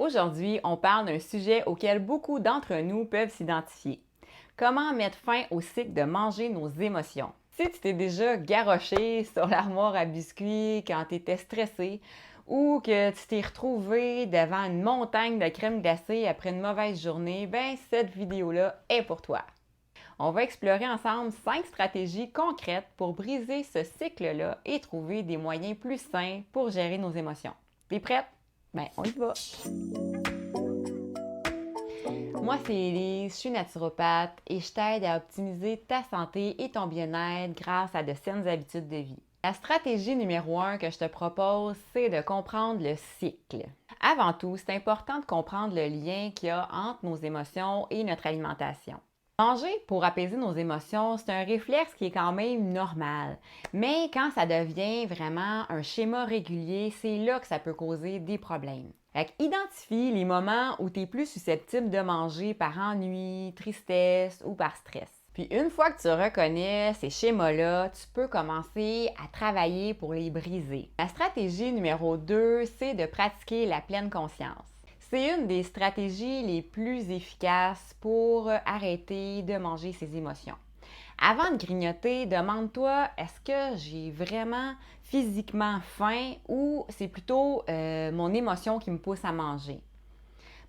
Aujourd'hui, on parle d'un sujet auquel beaucoup d'entre nous peuvent s'identifier. Comment mettre fin au cycle de manger nos émotions? Si tu t'es déjà garroché sur l'armoire à biscuits quand tu étais stressé ou que tu t'es retrouvé devant une montagne de crème glacée après une mauvaise journée, ben cette vidéo-là est pour toi. On va explorer ensemble 5 stratégies concrètes pour briser ce cycle-là et trouver des moyens plus sains pour gérer nos émotions. T'es prête? Ben, on y va! Moi, c'est Elise, je suis naturopathe et je t'aide à optimiser ta santé et ton bien-être grâce à de saines habitudes de vie. La stratégie numéro 1 que je te propose, c'est de comprendre le cycle. Avant tout, c'est important de comprendre le lien qu'il y a entre nos émotions et notre alimentation. Manger pour apaiser nos émotions, c'est un réflexe qui est quand même normal. Mais quand ça devient vraiment un schéma régulier, c'est là que ça peut causer des problèmes. Identifie les moments où tu es plus susceptible de manger par ennui, tristesse ou par stress. Puis une fois que tu reconnais ces schémas-là, tu peux commencer à travailler pour les briser. La stratégie numéro 2, c'est de pratiquer la pleine conscience. C'est une des stratégies les plus efficaces pour arrêter de manger ses émotions. Avant de grignoter, demande-toi, est-ce que j'ai vraiment physiquement faim ou c'est plutôt mon émotion qui me pousse à manger?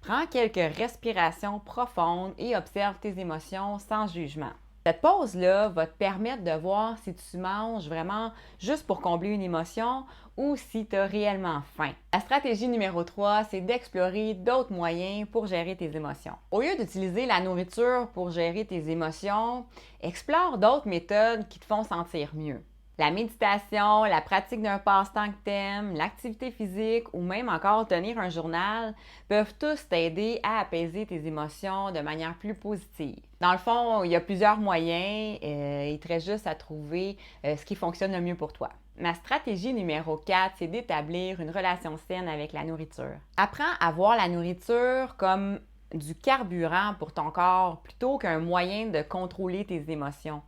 Prends quelques respirations profondes et observe tes émotions sans jugement. Cette pause-là va te permettre de voir si tu manges vraiment juste pour combler une émotion ou si tu as réellement faim. La stratégie numéro 3, c'est d'explorer d'autres moyens pour gérer tes émotions. Au lieu d'utiliser la nourriture pour gérer tes émotions, explore d'autres méthodes qui te font sentir mieux. La méditation, la pratique d'un passe-temps que t'aimes, l'activité physique ou même encore tenir un journal peuvent tous t'aider à apaiser tes émotions de manière plus positive. Dans le fond, il y a plusieurs moyens, il te reste juste à trouver ce qui fonctionne le mieux pour toi. Ma stratégie numéro 4, c'est d'établir une relation saine avec la nourriture. Apprends à voir la nourriture comme du carburant pour ton corps plutôt qu'un moyen de contrôler tes émotions.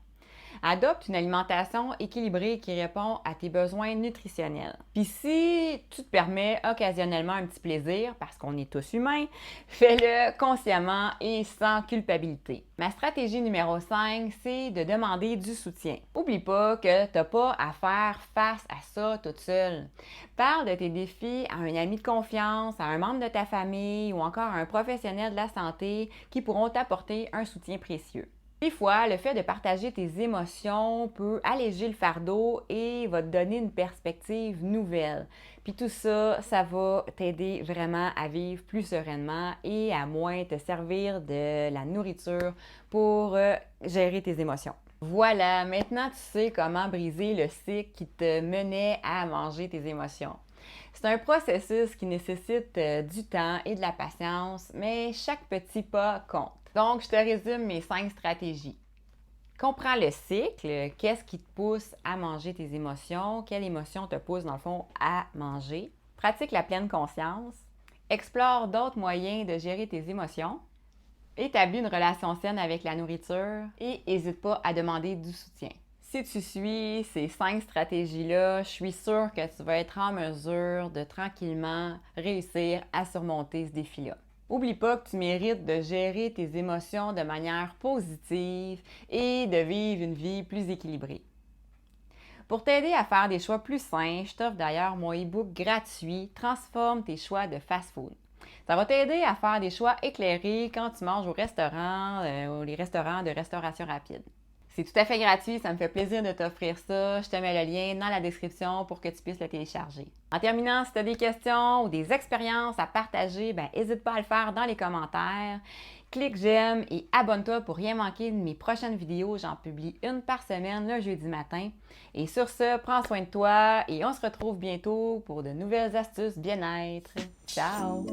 Adopte une alimentation équilibrée qui répond à tes besoins nutritionnels. Puis si tu te permets occasionnellement un petit plaisir, parce qu'on est tous humains, fais-le consciemment et sans culpabilité. Ma stratégie numéro 5, c'est de demander du soutien. Oublie pas que tu n'as pas à faire face à ça toute seule. Parle de tes défis à un ami de confiance, à un membre de ta famille ou encore à un professionnel de la santé qui pourront t'apporter un soutien précieux. Des fois, le fait de partager tes émotions peut alléger le fardeau et va te donner une perspective nouvelle. Puis tout ça, ça va t'aider vraiment à vivre plus sereinement et à moins te servir de la nourriture pour gérer tes émotions. Voilà, maintenant tu sais comment briser le cycle qui te menait à manger tes émotions. C'est un processus qui nécessite du temps et de la patience, mais chaque petit pas compte. Donc, je te résume mes 5 stratégies. Comprends le cycle, qu'est-ce qui te pousse à manger tes émotions, quelle émotion te pousse dans le fond à manger. Pratique la pleine conscience. Explore d'autres moyens de gérer tes émotions. Établis une relation saine avec la nourriture et n'hésite pas à demander du soutien. Si tu suis ces 5 stratégies-là, je suis sûre que tu vas être en mesure de tranquillement réussir à surmonter ce défi-là. N'oublie pas que tu mérites de gérer tes émotions de manière positive et de vivre une vie plus équilibrée. Pour t'aider à faire des choix plus sains, je t'offre d'ailleurs mon e-book gratuit « Transforme tes choix de fast-food ». Ça va t'aider à faire des choix éclairés quand tu manges au restaurant ou les restaurants de restauration rapide. C'est tout à fait gratuit, ça me fait plaisir de t'offrir ça. Je te mets le lien dans la description pour que tu puisses le télécharger. En terminant, si tu as des questions ou des expériences à partager, n'hésite pas à le faire dans les commentaires. Clique j'aime et abonne-toi pour rien manquer de mes prochaines vidéos. J'en publie une par semaine le jeudi matin. Et sur ce, prends soin de toi et on se retrouve bientôt pour de nouvelles astuces bien-être. Ciao!